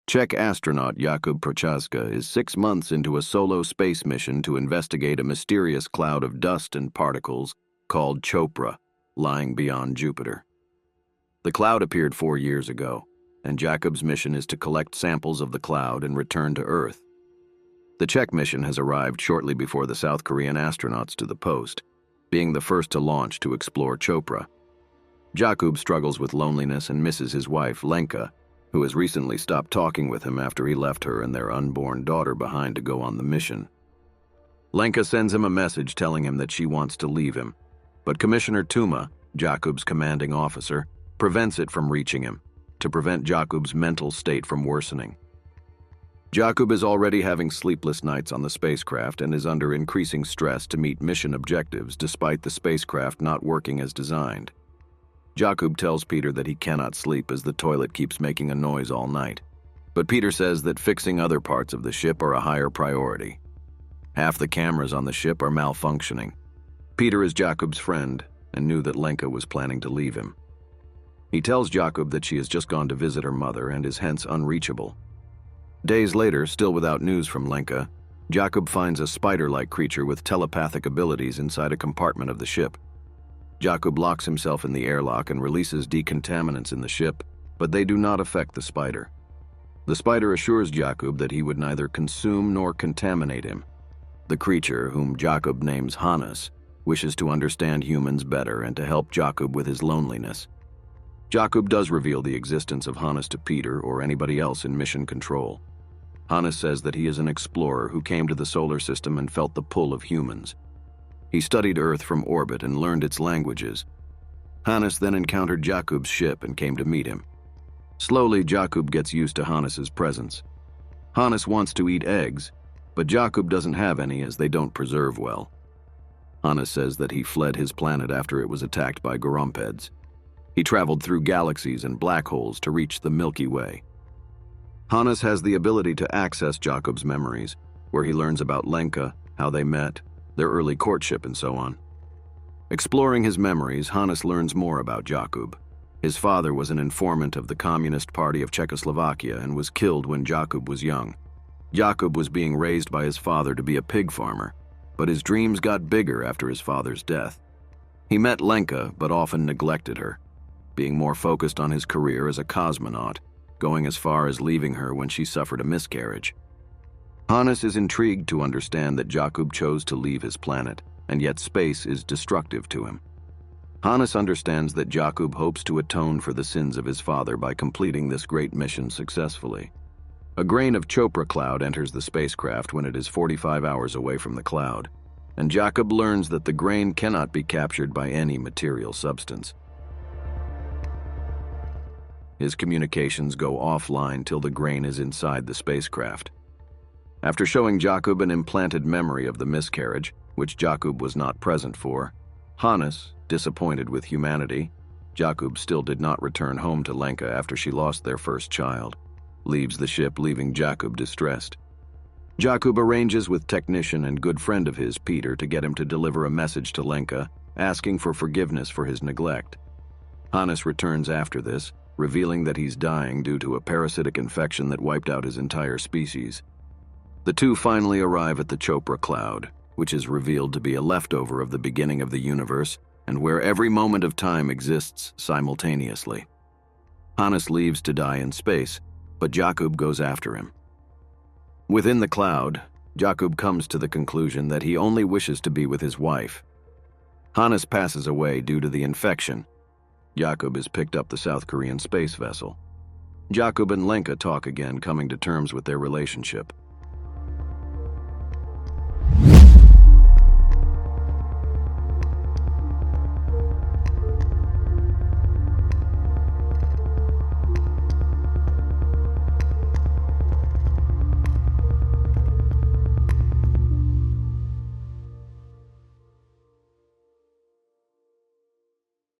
Czech astronaut Jakub Procházka is 6 months into a solo space mission to investigate a mysterious cloud of dust and particles called Chopra, lying beyond Jupiter. The cloud appeared 4 years ago, and Jakub's mission is to collect samples of the cloud and return to Earth. The Czech mission has arrived shortly before the South Korean astronauts to the post, being the first to launch to explore Chopra. Jakub struggles with loneliness and misses his wife, Lenka, who has recently stopped talking with him after he left her and their unborn daughter behind to go on the mission. Lenka sends him a message telling him that she wants to leave him, but Commissioner Tuma, Jakub's commanding officer, prevents it from reaching him, to prevent Jakub's mental state from worsening. Jakub is already having sleepless nights on the spacecraft and is under increasing stress to meet mission objectives despite the spacecraft not working as designed. Jakub tells Peter that he cannot sleep as the toilet keeps making a noise all night, but Peter says that fixing other parts of the ship are a higher priority. Half the cameras on the ship are malfunctioning. Peter is Jakub's friend and knew that Lenka was planning to leave him. He tells Jakub that she has just gone to visit her mother and is hence unreachable. Days later, still without news from Lenka, Jakub finds a spider-like creature with telepathic abilities inside a compartment of the ship. Jakub locks himself in the airlock and releases decontaminants in the ship, but they do not affect the spider. The spider assures Jakub that he would neither consume nor contaminate him. The creature, whom Jakub names Hannes, wishes to understand humans better and to help Jakub with his loneliness. Jakub does reveal the existence of Hannes to Peter or anybody else in mission control. Hannes says that he is an explorer who came to the solar system and felt the pull of humans. He studied Earth from orbit and learned its languages. Hannes then encountered Jakub's ship and came to meet him. Slowly, Jakub gets used to Hannes's presence. Hannes wants to eat eggs, but Jakub doesn't have any as they don't preserve well. Hannes says that he fled his planet after it was attacked by Orphaned. He traveled through galaxies and black holes to reach the Milky Way. Hannes has the ability to access Jakub's memories, where he learns about Lenka, how they met, their early courtship, and so on. Exploring his memories, Hannes learns more about Jakub. His father was an informant of the Communist Party of Czechoslovakia and was killed when Jakub was young. Jakub was being raised by his father to be a pig farmer, but his dreams got bigger after his father's death. He met Lenka, but often neglected her, being more focused on his career as a cosmonaut, going as far as leaving her when she suffered a miscarriage. Hannes is intrigued to understand that Jakub chose to leave his planet, and yet space is destructive to him. Hannes understands that Jakub hopes to atone for the sins of his father by completing this great mission successfully. A grain of Chopra cloud enters the spacecraft when it is 45 hours away from the cloud, and Jakub learns that the grain cannot be captured by any material substance. His communications go offline till the grain is inside the spacecraft. After showing Jakub an implanted memory of the miscarriage, which Jakub was not present for, Hannes, disappointed with humanity, Jakub still did not return home to Lenka after she lost their first child, leaves the ship leaving Jakub distressed. Jakub arranges with technician and good friend of his, Peter, to get him to deliver a message to Lenka, asking for forgiveness for his neglect. Hannes returns after this, revealing that he's dying due to a parasitic infection that wiped out his entire species. The two finally arrive at the Chopra cloud, which is revealed to be a leftover of the beginning of the universe and where every moment of time exists simultaneously. Hannes leaves to die in space, but Jakub goes after him. Within the cloud, Jakub comes to the conclusion that he only wishes to be with his wife. Hannes passes away due to the infection. Jakub has picked up the South Korean space vessel. Jakub and Lenka talk again, coming to terms with their relationship.